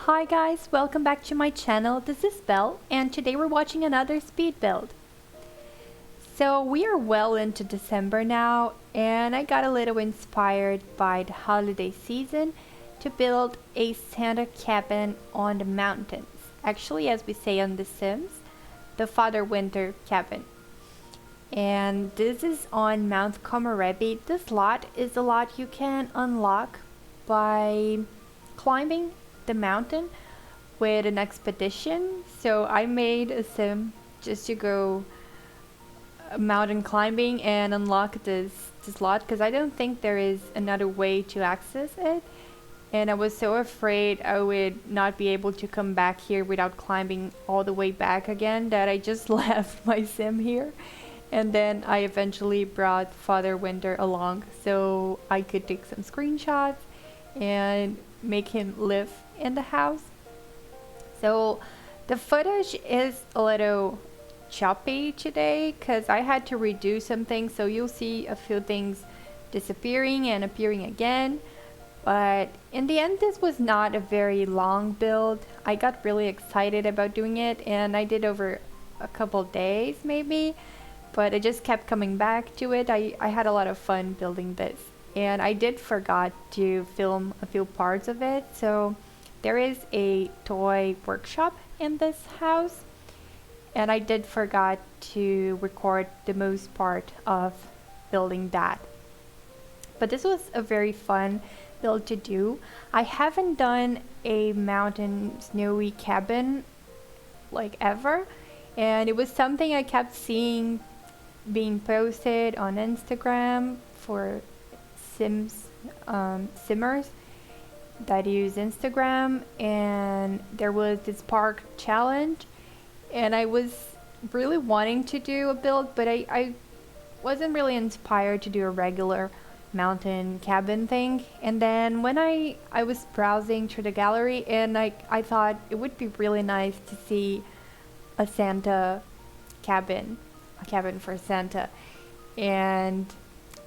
Hi guys, welcome back to my channel. This is Belle and today we're watching another speed build. So we are well into December now and I got a little inspired by the holiday season to build a Santa cabin on the mountains. Actually, as we say on The Sims, the Father Winter cabin. And this is on Mount Komorebi. This lot is a lot you can unlock by climbing the mountain with an expedition. So I made a sim just to go mountain climbing and unlock this lot because I don't think there is another way to access it, and I was so afraid I would not be able to come back here without climbing all the way back again that I just left my sim here. And then I eventually brought Father Winter along so I could take some screenshots and make him live in the house. So the footage is a little choppy today because I had to redo some things, so you'll see a few things disappearing and appearing again. But in the end, this was not a very long build. I got really excited about doing it and I did over a couple days maybe, but I just kept coming back to it. I had a lot of fun building this. And I did forgot to film a few parts of it, so there is a toy workshop in this house, and I did forgot to record the most part of building that. But this was a very fun build to do. I haven't done a mountain snowy cabin like ever, and it was something I kept seeing being posted on Instagram for simmers that use Instagram, and there was this park challenge and I was really wanting to do a build, but I wasn't really inspired to do a regular mountain cabin thing. And then when I was browsing through the gallery and I thought it would be really nice to see a Santa cabin, a cabin for Santa, and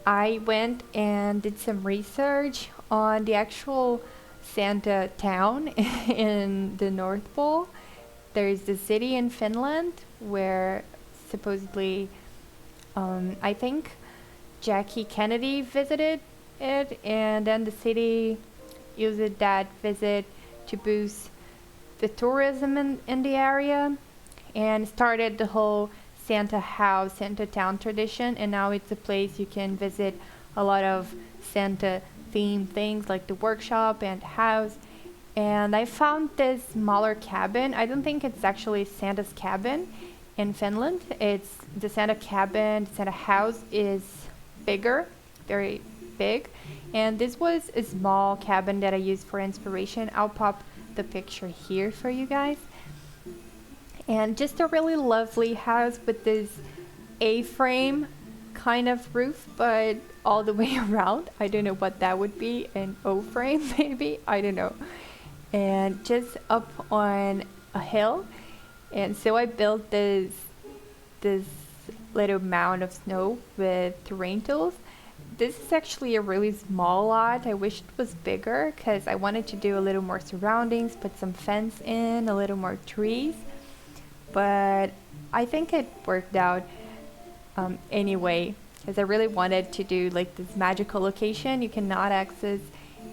I went and did some research on the actual Santa town in the Northpole. There's the city in Finland where supposedly, I think Jackie Kennedy visited it, and then the city used that visit to boost the tourism in the area and started the whole Santa house, Santa town tradition, and now it's a place you can visit a lot of Santa themed things like the workshop and house. And I found this smaller cabin. I don't think it's actually Santa's cabin in Finland. It's the Santa cabin, the Santa house is bigger, very big. And this was a small cabin that I used for inspiration. I'll pop the picture here for you guys. And just a really lovely house with this A-frame kind of roof, but all the way around. I don't know what that would be, an O-frame maybe, I don't know. And just up on a hill. And so I built this little mound of snow with terrain tools. This is actually a really small lot. I wish it was bigger because I wanted to do a little more surroundings, put some fence in, a little more trees. But I think it worked out anyway, because I really wanted to do like this magical location you cannot access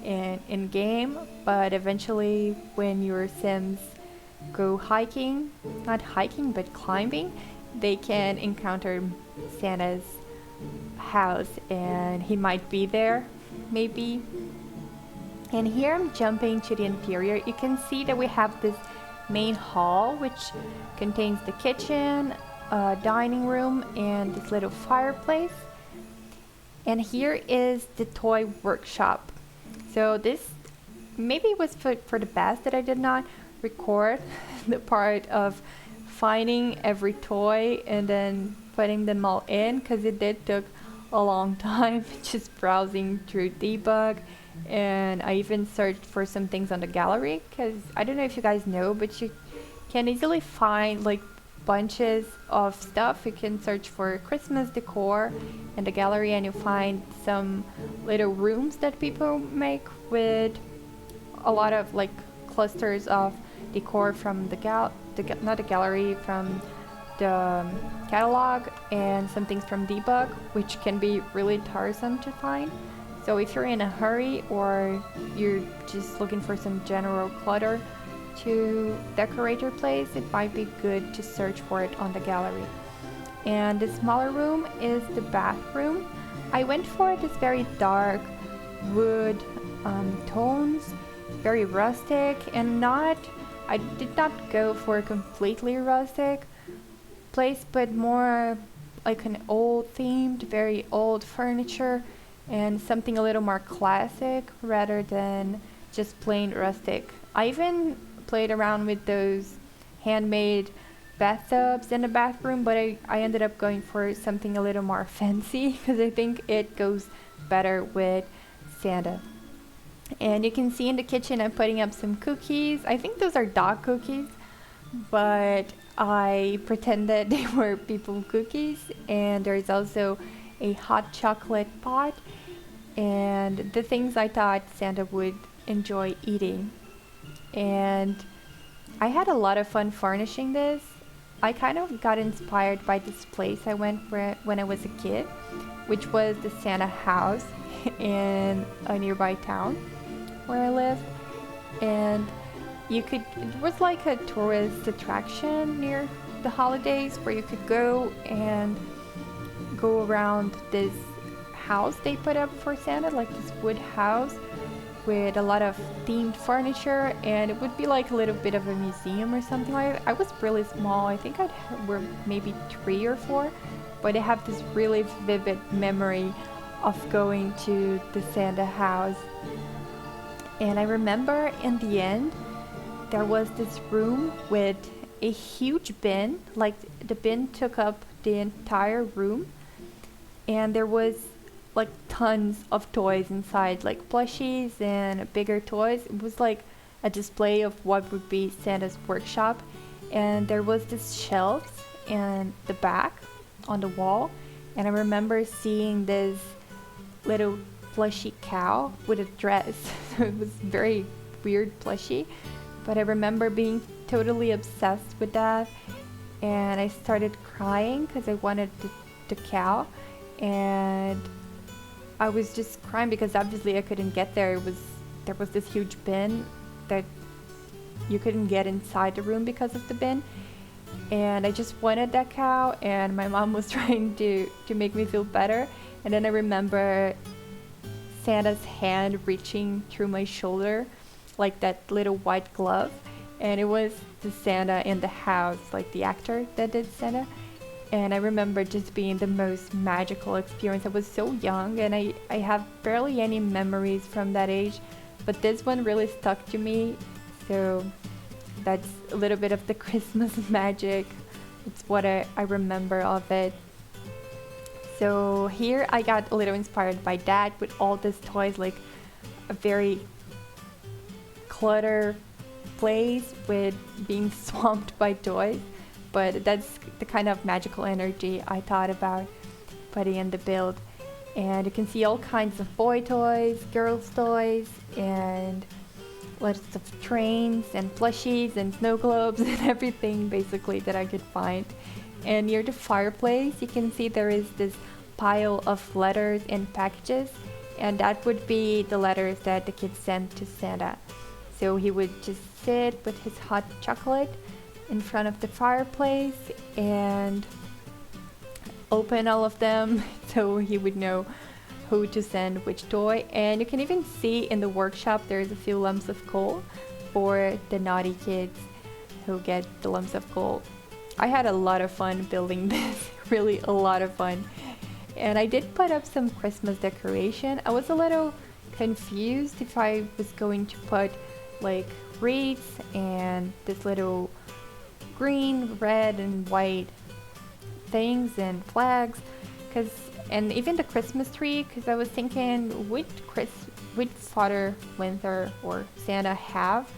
in game, but eventually when your Sims go hiking, not hiking but climbing, they can encounter Santa's house and he might be there maybe. And here I'm jumping to the interior. You can see that we have this main hall which contains the kitchen, dining room, and this little fireplace. And here is the toy workshop. So this maybe was for the best that I did not record the part of finding every toy and then putting them all in, because it did took a long time just browsing through debug. And I even searched for some things on the gallery because I don't know if you guys know, but you can easily find like bunches of stuff. You can search for Christmas decor in the gallery and you find some little rooms that people make with a lot of like clusters of decor from not the gallery, from the catalog, and some things from debug, which can be really tiresome to find. So if you're in a hurry or you're just looking for some general clutter to decorate your place, it might be good to search for it on the gallery. And the smaller room is the bathroom. I went for this very dark wood tones, very rustic, and I did not go for a completely rustic place, but more like an old themed, very old furniture, and something a little more classic rather than just plain rustic. I even played around with those handmade bathtubs in the bathroom, but I ended up going for something a little more fancy because I think it goes better with Santa. And you can see in the kitchen I'm putting up some cookies. I think those are dog cookies, but I pretended they were people cookies. And there's also a hot chocolate pot and the things I thought Santa would enjoy eating. And I had a lot of fun furnishing this. I kind of got inspired by this place I went when I was a kid, which was the Santa house in a nearby town where I live. And it was like a tourist attraction near the holidays where you could go and go around this house they put up for Santa, like this wood house with a lot of themed furniture, and it would be like a little bit of a museum or something like that. I was really small. I think were maybe 3 or 4, but I have this really vivid memory of going to the Santa house. And I remember in the end there was this room with a huge bin, like the bin took up the entire room, and there was like tons of toys inside, like plushies and bigger toys. It was like a display of what would be Santa's workshop. And there was this shelves in the back on the wall, and I remember seeing this little plushy cow with a dress. So it was very weird plushie, but I remember being totally obsessed with that, and I started crying because I wanted the cow, and I was just crying because obviously I couldn't get there. There was this huge bin that you couldn't get inside the room because of the bin, and I just wanted that cow, and my mom was trying to make me feel better. And then I remember Santa's hand reaching through my shoulder like that little white glove, and it was the Santa in the house, like the actor that did Santa. And I remember just being the most magical experience. I was so young, and I have barely any memories from that age, but this one really stuck to me. So that's a little bit of the Christmas magic. It's what I remember of it. So here I got a little inspired by that with all these toys, like a very cluttered place with being swamped by toys. But that's the kind of magical energy I thought about putting in the build. And you can see all kinds of boy toys, girls toys, and lots of trains and plushies and snow globes and everything basically that I could find. And near the fireplace you can see there is this pile of letters and packages, and that would be the letters that the kids sent to Santa. So he would just sit with his hot chocolate in front of the fireplace and open all of them so he would know who to send which toy. And you can even see in the workshop there's a few lumps of coal for the naughty kids who get the lumps of coal. I had a lot of fun building this, really a lot of fun. And I did put up some Christmas decoration. I was a little confused if I was going to put like wreaths and this little green, red, and white things and flags, and even the Christmas tree, because I was thinking, would Father Winter or Santa have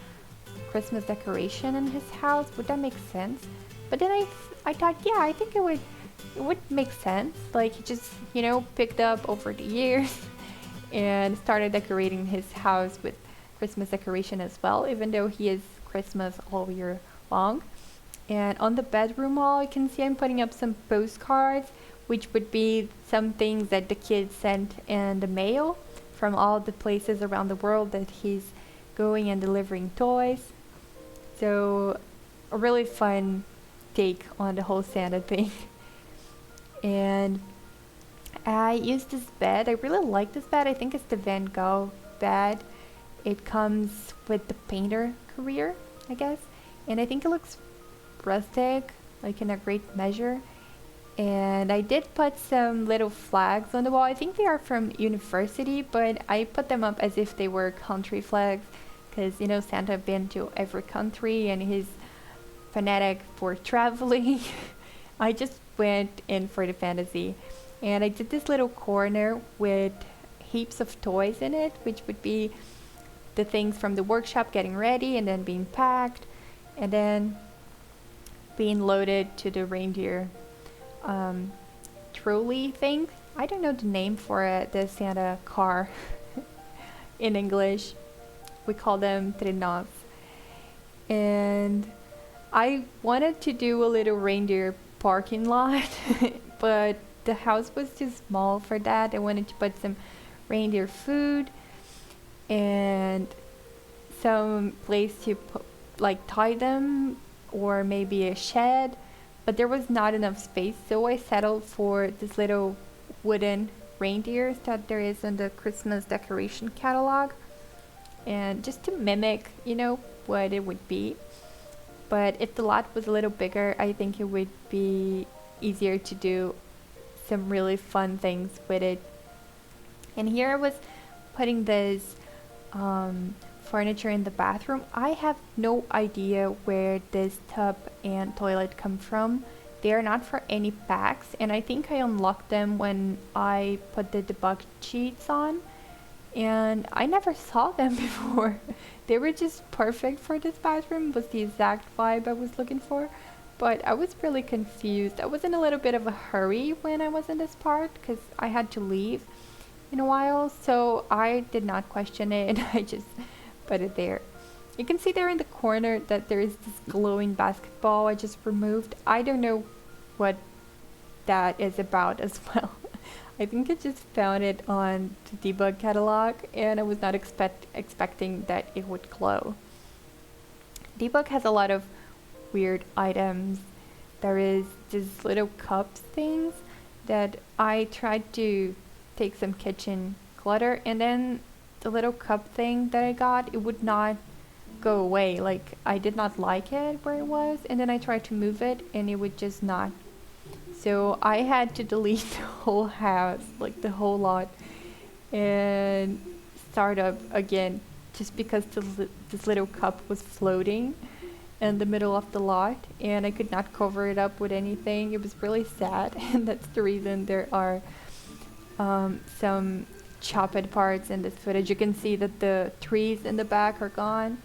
Christmas decoration in his house? Would that make sense? But then I thought, yeah, I think it would make sense. Like he just, picked up over the years and started decorating his house with Christmas decoration as well, even though he is Christmas all year long. And on the bedroom wall, you can see I'm putting up some postcards, which would be some things that the kids sent in the mail from all the places around the world that he's going and delivering toys. So a really fun take on the whole Santa thing. And I used this bed. I really like this bed. I think it's the Van Gogh bed. It comes with the painter career, I guess. And I think it looks rustic, like in a great measure. And I did put some little flags on the wall. I think they are from university, but I put them up as if they were country flags, because, you know, Santa been to every country and he's fanatic for traveling. I just went in for the fantasy. And I did this little corner with heaps of toys in it, which would be the things from the workshop getting ready and then being packed and then being loaded to the reindeer trolley thing. I don't know the name for it, the Santa car in English. We call them trenos. And I wanted to do a little reindeer parking lot, but the house was too small for that. I wanted to put some reindeer food and some place to put, like, tie them, or maybe a shed, but there was not enough space, so I settled for this little wooden reindeers that there is in the Christmas decoration catalog, and just to mimic, you know, what it would be. But if the lot was a little bigger, I think it would be easier to do some really fun things with it. And here I was putting this furniture in the bathroom. I have no idea where this tub and toilet come from. They are not for any packs, and I think I unlocked them when I put the debug sheets on, and I never saw them before. They were just perfect for this bathroom, was the exact vibe I was looking for, but I was really confused. I was in a little bit of a hurry when I was in this part because I had to leave in a while, so I did not question it. I just put it there. You can see there in the corner that there is this glowing basketball I just removed. I don't know what that is about as well. I think I just found it on the debug catalog and I was not expecting that it would glow. Debug has a lot of weird items. There is this little cups things that I tried to take some kitchen clutter, and then the little cup thing that I got, it would not go away. Like, I did not like it where it was, and then I tried to move it and it would just not. So I had to delete the whole house, like the whole lot, and start up again just because this little cup was floating in the middle of the lot and I could not cover it up with anything. It was really sad, and that's the reason there are some chopped parts in this footage. You can see that the trees in the back are gone,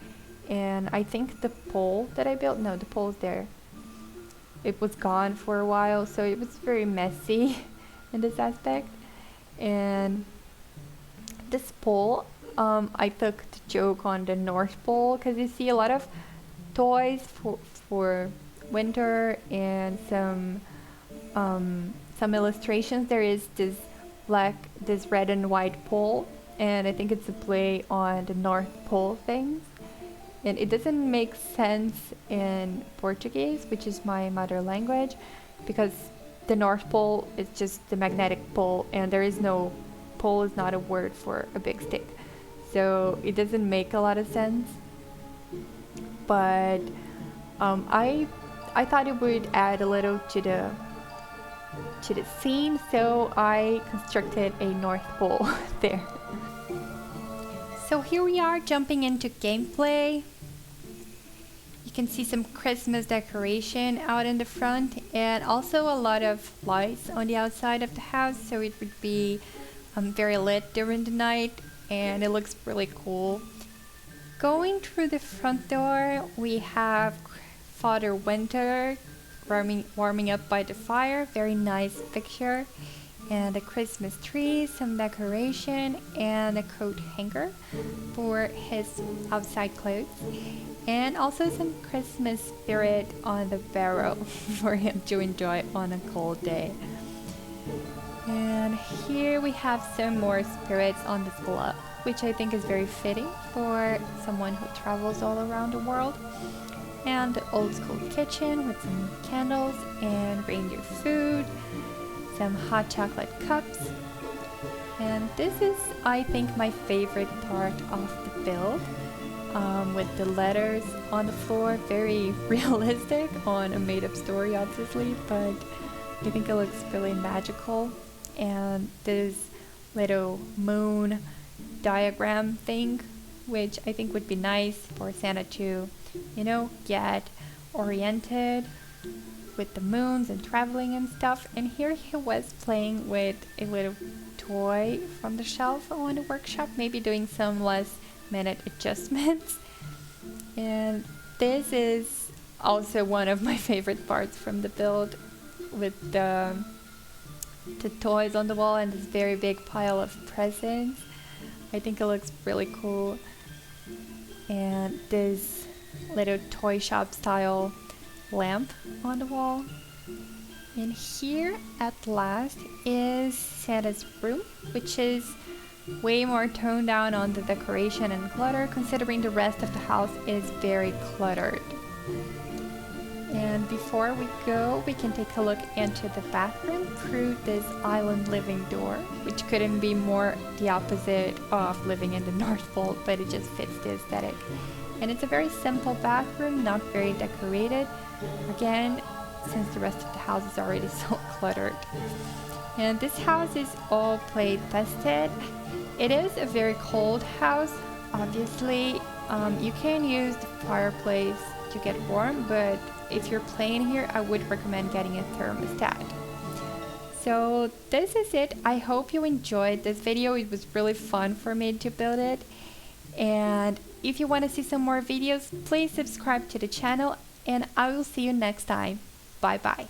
and I think the pole that I built, no, the pole is there. It was gone for a while, so it was very messy in this aspect. And this pole, I took the joke on the Northpole, because you see a lot of toys for winter and some illustrations. There is this red and white pole, and I think it's a play on the North Pole things. And it doesn't make sense in Portuguese, which is my mother language, because the North Pole is just the magnetic pole, and there is no pole is not a word for a big stick. So it doesn't make a lot of sense. But I thought it would add a little to the scene, so I constructed a North Pole there. So here we are jumping into gameplay. You can see some Christmas decoration out in the front, and also a lot of lights on the outside of the house, so it would be very lit during the night, and it looks really cool. Going through the front door, we have Father Winter warming up by the fire. Very nice picture. and a Christmas tree, some decoration, and a coat hanger for his outside clothes, and also some Christmas spirit on the barrel for him to enjoy on a cold day. And here we have some more spirits on this glove, which I think is very fitting for someone who travels all around the world. And the old school kitchen with some candles and reindeer food, some hot chocolate cups. And this is, I think, my favorite part of the build, with the letters on the floor, very realistic on a made-up story obviously, but I think it looks really magical. And this little moon diagram thing, which I think would be nice for Santa to, you know, get oriented with the moons and traveling and stuff. And here he was playing with a little toy from the shelf on the workshop, maybe doing some last minute adjustments. And this is also one of my favorite parts from the build, with the toys on the wall and this very big pile of presents. I think it looks really cool. And this little toy shop style lamp on the wall. And here at last is Santa's room, which is way more toned down on the decoration and clutter, considering the rest of the house is very cluttered. And before we go, we can take a look into the bathroom through this island living door, which couldn't be more the opposite of living in the Northpole, but it just fits the aesthetic. And it's a very simple bathroom, not very decorated, again, since the rest of the house is already so cluttered. And this house is all plate tested. It is a very cold house, obviously. You can use the fireplace to get warm, but if you're playing here, I would recommend getting a thermostat. So this is it. I hope you enjoyed this video. It was really fun for me to build it. And if you want to see some more videos, please subscribe to the channel, and I will see you next time. Bye bye.